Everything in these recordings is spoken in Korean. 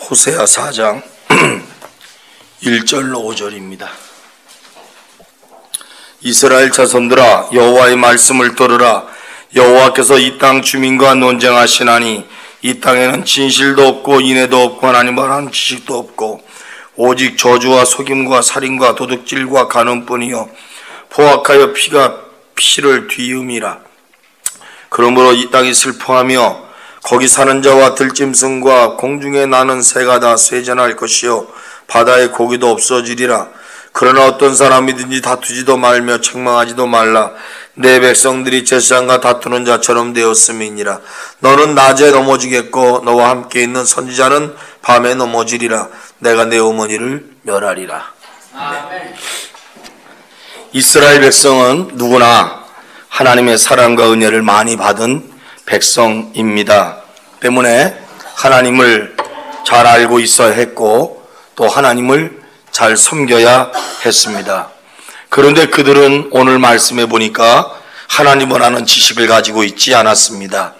호세아 4장 1절로 5절입니다. 이스라엘 자손들아, 여호와의 말씀을 들으라. 여호와께서 이 땅 주민과 논쟁하시나니 이 땅에는 진실도 없고 인애도 없고 하나님을 아는 지식도 없고 오직 저주와 속임과 살인과 도둑질과 간음뿐이요 포악하여 피를 뒤음이라. 그러므로 이 땅이 슬퍼하며 거기 사는 자와 들짐승과 공중에 나는 새가 다 쇠잔할 것이요 바다의 고기도 없어지리라. 그러나 어떤 사람이든지 다투지도 말며 책망하지도 말라. 내 백성들이 제사장과 다투는 자처럼 되었음이니라. 너는 낮에 넘어지겠고 너와 함께 있는 선지자는 밤에 넘어지리라. 내가 내 어머니를 멸하리라. 네. 이스라엘 백성은 누구나 하나님의 사랑과 은혜를 많이 받은 백성입니다. 때문에 하나님을 잘 알고 있어야 했고 또 하나님을 잘 섬겨야 했습니다. 그런데 그들은 오늘 말씀해 보니까 하나님을 아는 지식을 가지고 있지 않았습니다.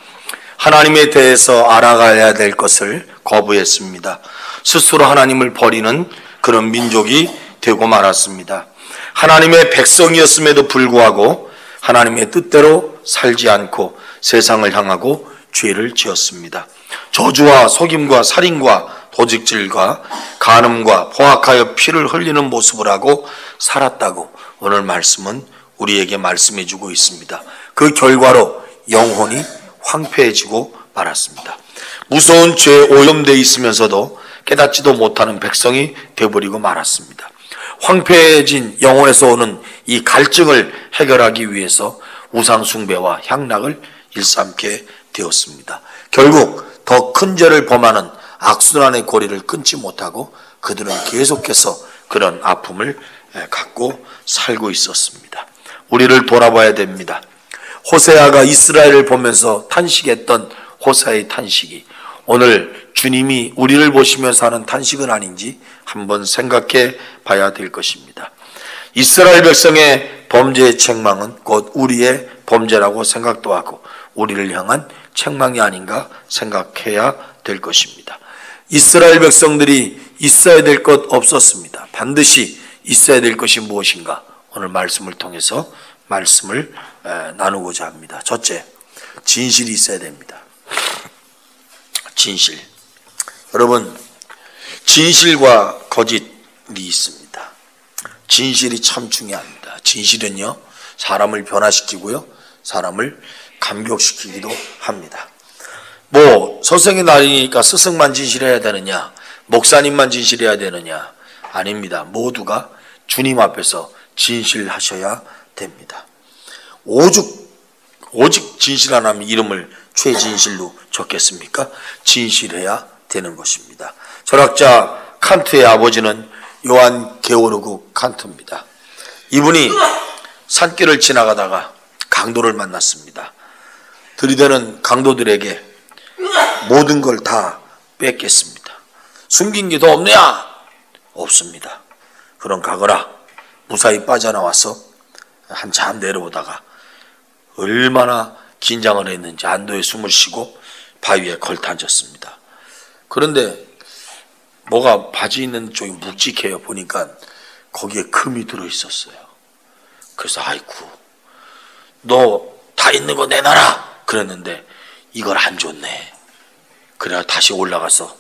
하나님에 대해서 알아가야 될 것을 거부했습니다. 스스로 하나님을 버리는 그런 민족이 되고 말았습니다. 하나님의 백성이었음에도 불구하고 하나님의 뜻대로 살지 않고 세상을 향하고 죄를 지었습니다. 저주와 속임과 살인과 도둑질과 간음과 포악하여 피를 흘리는 모습을 하고 살았다고 오늘 말씀은 우리에게 말씀해 주고 있습니다. 그 결과로 영혼이 황폐해지고 말았습니다. 무서운 죄에 오염되어 있으면서도 깨닫지도 못하는 백성이 되어버리고 말았습니다. 황폐해진 영혼에서 오는 이 갈증을 해결하기 위해서 우상 숭배와 향락을 일삼게 되었습니다. 결국 더 큰 죄를 범하는 악순환의 고리를 끊지 못하고 그들은 계속해서 그런 아픔을 갖고 살고 있었습니다. 우리를 돌아봐야 됩니다. 호세아가 이스라엘을 보면서 탄식했던 호세아의 탄식이 오늘 주님이 우리를 보시면서 하는 탄식은 아닌지 한번 생각해 봐야 될 것입니다. 이스라엘 백성의 범죄의 책망은 곧 우리의 범죄라고 생각도 하고 우리를 향한 책망이 아닌가 생각해야 될 것입니다. 이스라엘 백성들이 있어야 될 것 없었습니다. 반드시 있어야 될 것이 무엇인가 오늘 말씀을 통해서 말씀을 나누고자 합니다. 첫째, 진실이 있어야 됩니다. 진실. 여러분, 진실과 거짓이 있습니다. 진실이 참 중요합니다. 진실은요, 사람을 변화시키고요, 사람을 감격시키기도 합니다. 서성의 날이니까 스승만 진실해야 되느냐, 목사님만 진실해야 되느냐? 아닙니다. 모두가 주님 앞에서 진실하셔야 됩니다. 오직 진실 안 하면 이름을 최진실로 적겠습니까? 진실해야 되는 것입니다. 철학자 칸트의 아버지는 요한 게오르그 칸트입니다. 이분이 산길을 지나가다가 강도를 만났습니다. 들이대는 강도들에게 모든 걸 다 뺏겠습니다. 숨긴 게 더 없느냐? 없습니다. 그럼 가거라. 무사히 빠져나와서 한참 내려오다가 얼마나 긴장을 했는지 안도의 숨을 쉬고 바위에 걸터앉았습니다. 그런데 뭐가 바지 있는 쪽이 묵직해요. 보니까 거기에 금이 들어있었어요. 그래서 아이고 너 다 있는 거 내놔라 그랬는데 이걸 안 줬네. 그래야 다시 올라가서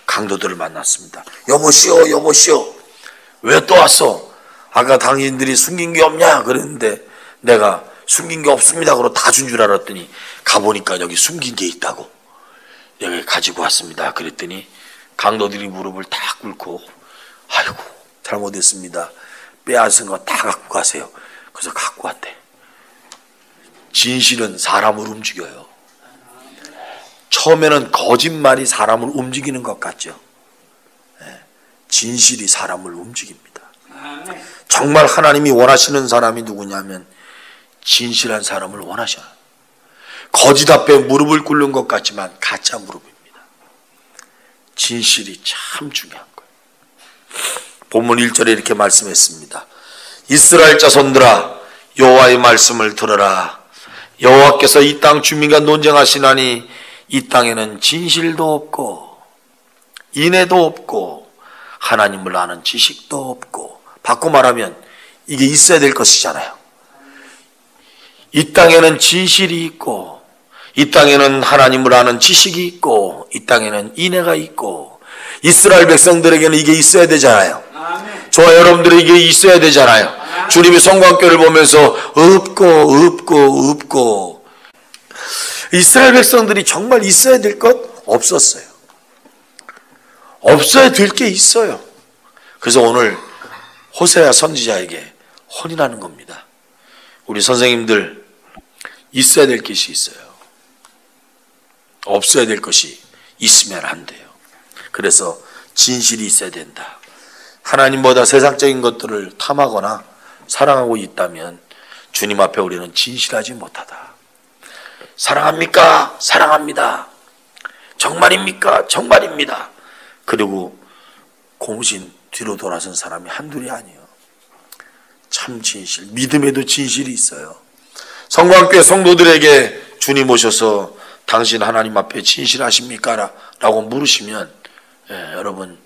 강도들을 만났습니다. 여보시오 왜 또 왔어? 아까 당신들이 숨긴 게 없냐 그랬는데 내가 숨긴 게 없습니다 그러고 다 준 줄 알았더니 가보니까 여기 숨긴 게 있다고 여기 가지고 왔습니다 그랬더니 강도들이 무릎을 다 꿇고 아이고 잘못했습니다. 빼앗은 거 다 갖고 가세요. 그래서 갖고 왔대. 진실은 사람을 움직여요. 처음에는 거짓말이 사람을 움직이는 것 같죠. 진실이 사람을 움직입니다. 정말 하나님이 원하시는 사람이 누구냐면 진실한 사람을 원하셔요. 거짓 앞에 무릎을 꿇는 것 같지만 가짜 무릎입니다. 진실이 참 중요한 거예요. 본문 1절에 이렇게 말씀했습니다. 이스라엘 자손들아 여호와의 말씀을 들으라. 여호와께서 이 땅 주민과 논쟁하시나니 이 땅에는 진실도 없고 인애도 없고 하나님을 아는 지식도 없고, 바꿔 말하면 이게 있어야 될 것이잖아요. 이 땅에는 진실이 있고, 이 땅에는 하나님을 아는 지식이 있고, 이 땅에는 인애가 있고, 이스라엘 백성들에게는 이게 있어야 되잖아요. 저와 여러분들에게 이게 있어야 되잖아요. 주님이 성광교를 보면서 없고 이스라엘 백성들이 정말 있어야 될 것 없었어요. 없어야 될 게 있어요. 그래서 오늘 호세아 선지자에게 혼인하는 겁니다. 우리 선생님들 있어야 될 것이 있어요. 없어야 될 것이 있으면 안 돼요. 그래서 진실이 있어야 된다. 하나님보다 세상적인 것들을 탐하거나 사랑하고 있다면 주님 앞에 우리는 진실하지 못하다. 사랑합니까? 사랑합니다. 정말입니까? 정말입니다. 그리고 고무신 뒤로 돌아선 사람이 한둘이 아니에요. 참 진실, 믿음에도 진실이 있어요. 성광교회 성도들에게 주님 오셔서 당신 하나님 앞에 진실하십니까? 라고 물으시면 여러분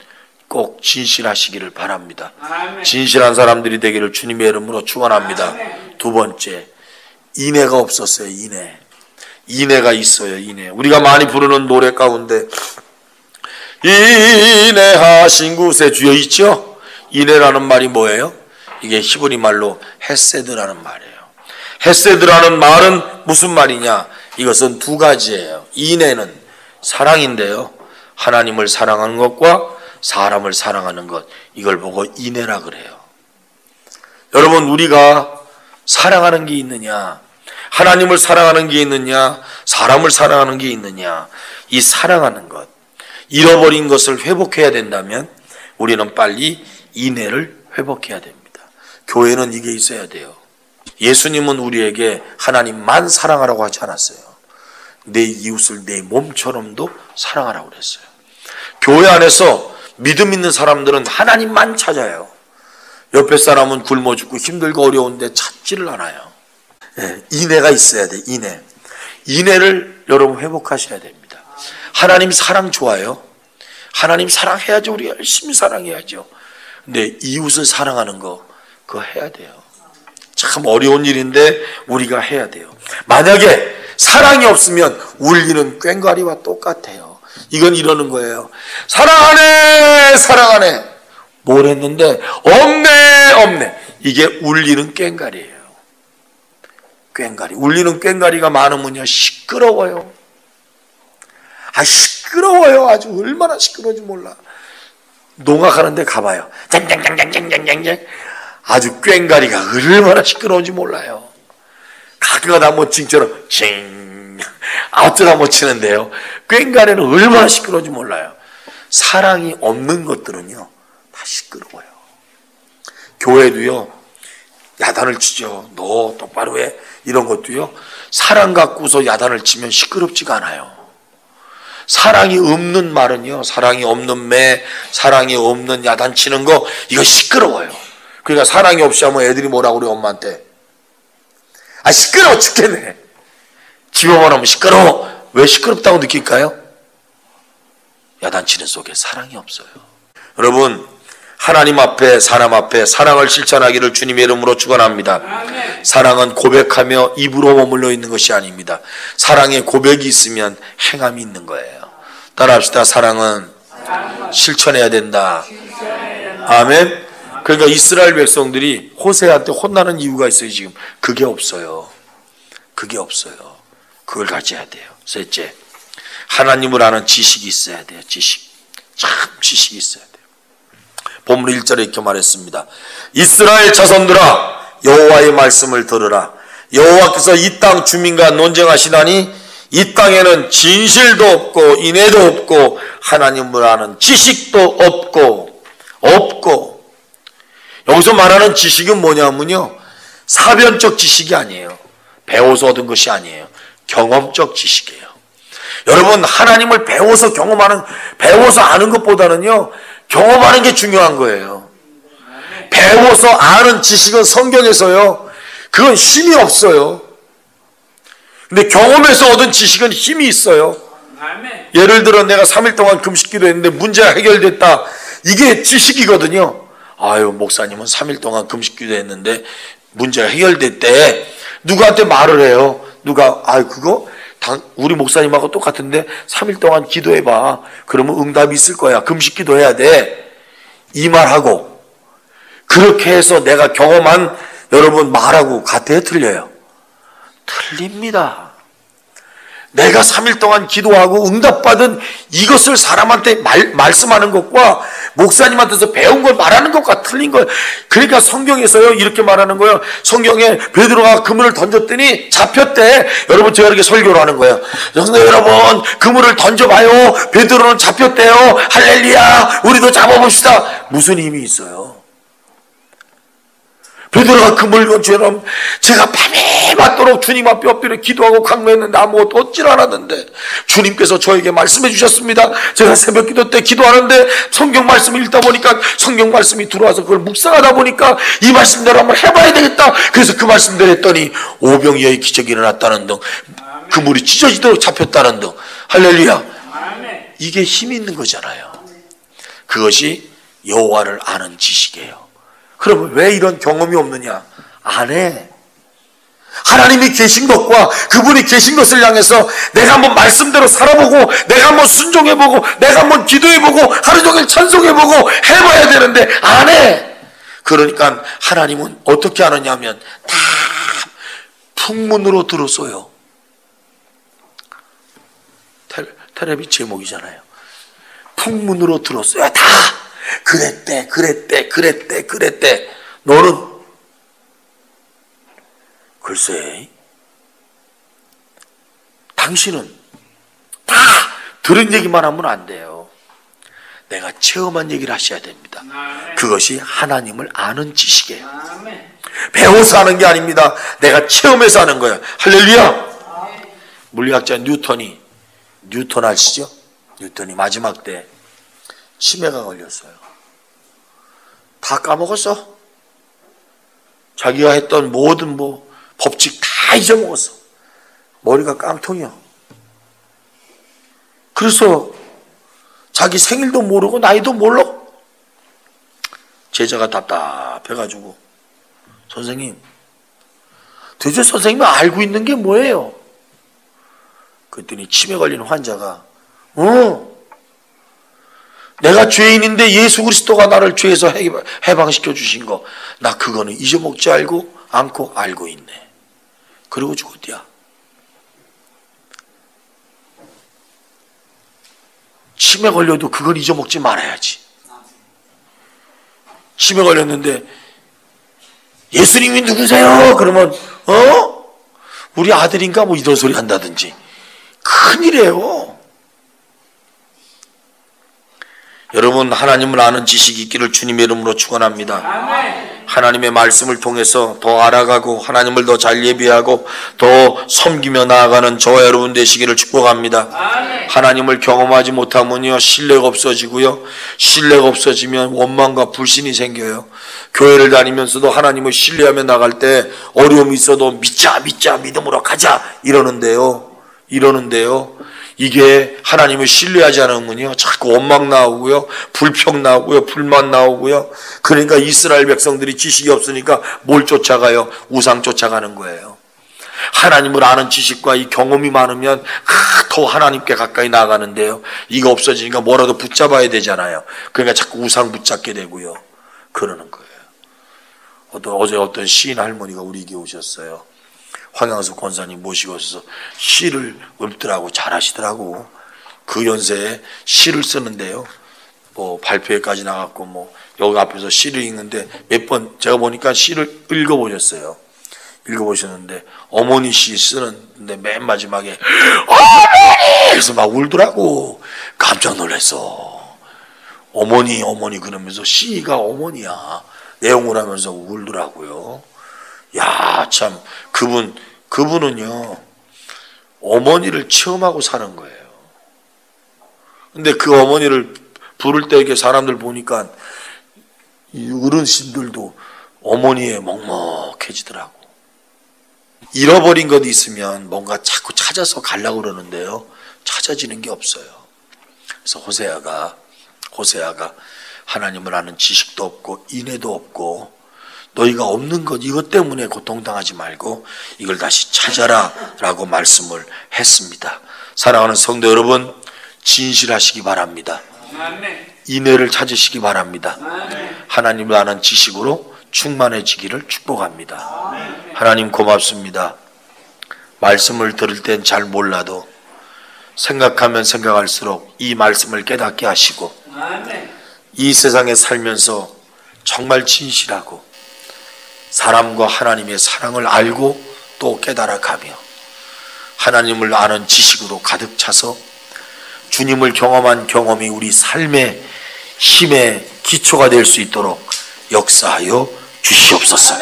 꼭 진실하시기를 바랍니다. 아멘. 진실한 사람들이 되기를 주님의 이름으로 축원합니다. 아멘. 두 번째, 인애가 없었어요. 인애가 있어요. 인애. 우리가 많이 부르는 노래 가운데 인애하신 곳에 주여 있죠? 인애라는 말이 뭐예요? 이게 히브리 말로 헤세드라는 말이에요. 헤세드라는 말은 무슨 말이냐? 이것은 두 가지예요. 인애는 사랑인데요, 하나님을 사랑하는 것과 사람을 사랑하는 것, 이걸 보고 인애라 그래요. 여러분, 우리가 사랑하는 게 있느냐, 하나님을 사랑하는 게 있느냐, 사람을 사랑하는 게 있느냐, 이 사랑하는 것, 잃어버린 것을 회복해야 된다면 우리는 빨리 인애를 회복해야 됩니다. 교회는 이게 있어야 돼요. 예수님은 우리에게 하나님만 사랑하라고 하지 않았어요. 내 이웃을 내 몸처럼도 사랑하라고 그랬어요. 교회 안에서 믿음 있는 사람들은 하나님만 찾아요. 옆에 사람은 굶어 죽고 힘들고 어려운데 찾지를 않아요. 인애가 있어야 돼. 인애를 여러분 회복하셔야 됩니다. 하나님 사랑 좋아요. 하나님 사랑해야죠. 우리 열심히 사랑해야죠. 근데 이웃을 사랑하는 거, 그거 해야 돼요. 참 어려운 일인데 우리가 해야 돼요. 만약에 사랑이 없으면 울리는 꽹과리와 똑같아요. 이건 이러는 거예요. 사랑하네, 사랑하네. 뭘 했는데 없네. 이게 울리는 꽹과리예요. 꽹과리. 울리는 꽹과리가 많으면요, 시끄러워요. 시끄러워요. 아주 얼마나 시끄러운지 몰라. 농악하는데 가봐요. 짱짱짱짱짱짱짱. 아주 꽹과리가 얼마나 시끄러운지 몰라요. 가끔가다 뭐 징처럼 징 어쩌다 못 치는데요, 꽹과리는 얼마나 시끄러운지 몰라요. 사랑이 없는 것들은요 다 시끄러워요. 교회도요 야단을 치죠. 너 똑바로 해, 이런 것도요 사랑 갖고서 야단을 치면 시끄럽지가 않아요. 사랑이 없는 말은요, 사랑이 없는 매, 사랑이 없는 야단 치는 거, 이거 시끄러워요. 그러니까 사랑이 없이 하면 애들이 뭐라고 그래, 엄마한테. 시끄러워 죽겠네. 집에만 오면 시끄러워. 왜 시끄럽다고 느낄까요? 야단치는 속에 사랑이 없어요. 여러분, 하나님 앞에 사람 앞에 사랑을 실천하기를 주님의 이름으로 축원합니다. 사랑은 고백하며 입으로 머물러 있는 것이 아닙니다. 사랑에 고백이 있으면 행함이 있는 거예요. 따라합시다. 사랑은 실천해야 된다. 아멘. 그러니까 이스라엘 백성들이 호세아한테 혼나는 이유가 있어요. 지금 그게 없어요. 그걸 가져야 돼요. 셋째, 하나님을 아는 지식이 있어야 돼요. 참 지식이 있어야 돼요. 본문 1절에 이렇게 말했습니다. 이스라엘 자손들아, 여호와의 말씀을 들으라. 여호와께서 이 땅 주민과 논쟁하시나니 이 땅에는 진실도 없고 인애도 없고 하나님을 아는 지식도 없고. 여기서 말하는 지식은 뭐냐면요, 사변적 지식이 아니에요. 배워서 얻은 것이 아니에요. 경험적 지식이에요. 여러분, 하나님을 배워서 아는 것보다는요, 경험하는 게 중요한 거예요. 배워서 아는 지식은 성경에서요, 그건 힘이 없어요. 근데 경험에서 얻은 지식은 힘이 있어요. 예를 들어 내가 3일 동안 금식기도 했는데 문제가 해결됐다. 이게 지식이거든요. 아유, 목사님은 3일 동안 금식기도 했는데 문제가 해결됐대. 누구한테 말을 해요? 누가, 그거 우리 목사님하고 똑같은데 3일 동안 기도해봐. 그러면 응답이 있을 거야. 금식기도 해야 돼. 이 말하고 그렇게 해서 내가 경험한 여러분 말하고 같아요, 틀려요? 틀립니다. 내가 3일 동안 기도하고 응답받은 이것을 사람한테 말씀하는 것과 목사님한테서 배운 걸 말하는 것과 틀린 거예요. 그러니까 성경에서요 이렇게 말하는 거예요. 성경에 베드로가 그물을 던졌더니 잡혔대. 여러분, 제가 이렇게 설교를 하는 거예요. 여러분, 그물을 던져봐요. 베드로는 잡혔대요. 할렐루야. 우리도 잡아봅시다. 무슨 힘이 있어요? 베드로가 그물 건처럼 제가 밤에 맞도록 주님 앞에 엎드려 기도하고 강매했는데 아무것도 얻질 않았는데 주님께서 저에게 말씀해 주셨습니다. 제가 새벽 기도 때 기도하는데 성경 말씀을 읽다 보니까 성경 말씀이 들어와서 그걸 묵상하다 보니까 이 말씀대로 한번 해봐야 되겠다. 그래서 그 말씀대로 했더니 오병이어의 기적이 일어났다는 등 그물이 찢어지도록 잡혔다는 등 할렐루야. 이게 힘이 있는 거잖아요. 그것이 여호와를 아는 지식이에요. 그러면 왜 이런 경험이 없느냐? 안 해. 하나님이 계신 것과 그분이 계신 것을 향해서 내가 한번 말씀대로 살아보고 내가 한번 순종해보고 내가 한번 기도해보고 하루 종일 찬송해보고 해봐야 되는데 안 해. 그러니까 하나님은 어떻게 하느냐 하면 다 풍문으로 들었어요. 텔레비 제목이잖아요. 풍문으로 들었어요. 다 그랬대. 너는 글쎄, 당신은 다 들은 얘기만 하면 안 돼요. 내가 체험한 얘기를 하셔야 됩니다. 그것이 하나님을 아는 지식이에요. 배워서 하는 게 아닙니다. 내가 체험해서 하는 거예요. 할렐루야. 물리학자 뉴턴 아시죠? 뉴턴이 마지막 때 치매가 걸렸어요. 다 까먹었어. 자기가 했던 모든 법칙 다 잊어먹었어. 머리가 깡통이야. 그래서 자기 생일도 모르고 나이도 몰라. 제자가 답답해가지고 선생님, 도대체 선생님이 알고 있는 게 뭐예요? 그랬더니 치매 걸린 환자가 내가 죄인인데 예수 그리스도가 나를 죄에서 해방시켜 주신 거, 나 그거는 잊어먹지 않고 알고 있네. 그러고 죽었디야. 치매 걸려도 그걸 잊어먹지 말아야지. 치매 걸렸는데 예수님이 누구세요? 그러면 우리 아들인가 이런 소리 한다든지 큰일이에요. 여러분, 하나님을 아는 지식이 있기를 주님의 이름으로 축원합니다. 하나님의 말씀을 통해서 더 알아가고 하나님을 더 잘 예배하고 더 섬기며 나아가는 저와 여러분 되시기를 축복합니다. 하나님을 경험하지 못하면요, 신뢰가 없어지고요, 신뢰가 없어지면 원망과 불신이 생겨요. 교회를 다니면서도 하나님을 신뢰하며 나갈 때 어려움이 있어도 믿자 믿음으로 가자 이러는데요. 이게 하나님을 신뢰하지 않으면요, 자꾸 원망 나오고요, 불평 나오고요, 불만 나오고요. 그러니까 이스라엘 백성들이 지식이 없으니까 뭘 쫓아가요? 우상 쫓아가는 거예요. 하나님을 아는 지식과 이 경험이 많으면 더 하나님께 가까이 나아가는데요, 이거 없어지니까 뭐라도 붙잡아야 되잖아요. 그러니까 자꾸 우상 붙잡게 되고요, 그러는 거예요. 어제 어떤 시인 할머니가 우리 교회 오셨어요. 황양수 권사님 모시고 오셔서 시를 읊더라고. 잘하시더라고. 그 연세에 시를 쓰는데요, 발표회까지 나갔고 여기 앞에서 시를 읽는데 몇 번 제가 보니까 시를 읽어보셨는데 어머니 시 쓰는데 맨 마지막에 어머니! 그래서 막 울더라고. 깜짝 놀랐어. 어머니 그러면서 시가 어머니야 내용을 하면서 울더라고요. 야, 참, 그분은요, 어머니를 체험하고 사는 거예요. 근데 그 어머니를 부를 때 이렇게 사람들 보니까 이 어르신들도 어머니에 먹먹해지더라고. 잃어버린 것이 있으면 뭔가 자꾸 찾아서 가려고 그러는데요, 찾아지는 게 없어요. 그래서 호세아가 하나님을 아는 지식도 없고 인애도 없고 너희가 없는 것 이것 때문에 고통당하지 말고 이걸 다시 찾아라 라고 말씀을 했습니다. 사랑하는 성도 여러분, 진실하시기 바랍니다. 인애를 찾으시기 바랍니다. 하나님을 아는 지식으로 충만해지기를 축복합니다. 하나님 고맙습니다. 말씀을 들을 땐 잘 몰라도 생각하면 생각할수록 이 말씀을 깨닫게 하시고 이 세상에 살면서 정말 진실하고 사람과 하나님의 사랑을 알고 또 깨달아가며 하나님을 아는 지식으로 가득 차서 주님을 경험한 경험이 우리 삶의 힘의 기초가 될 수 있도록 역사하여 주시옵소서.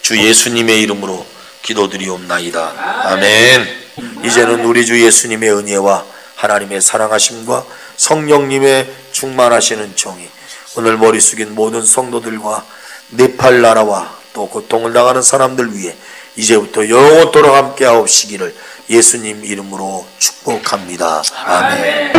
주 예수님의 이름으로 기도드리옵나이다. 아멘. 이제는 우리 주 예수님의 은혜와 하나님의 사랑하심과 성령님의 충만하시는 정이 오늘 머리 숙인 모든 성도들과 네팔 나라와 또 고통을 당하는 사람들 위해 이제부터 영원토록 함께 하옵시기를 예수님 이름으로 축복합니다. 아멘.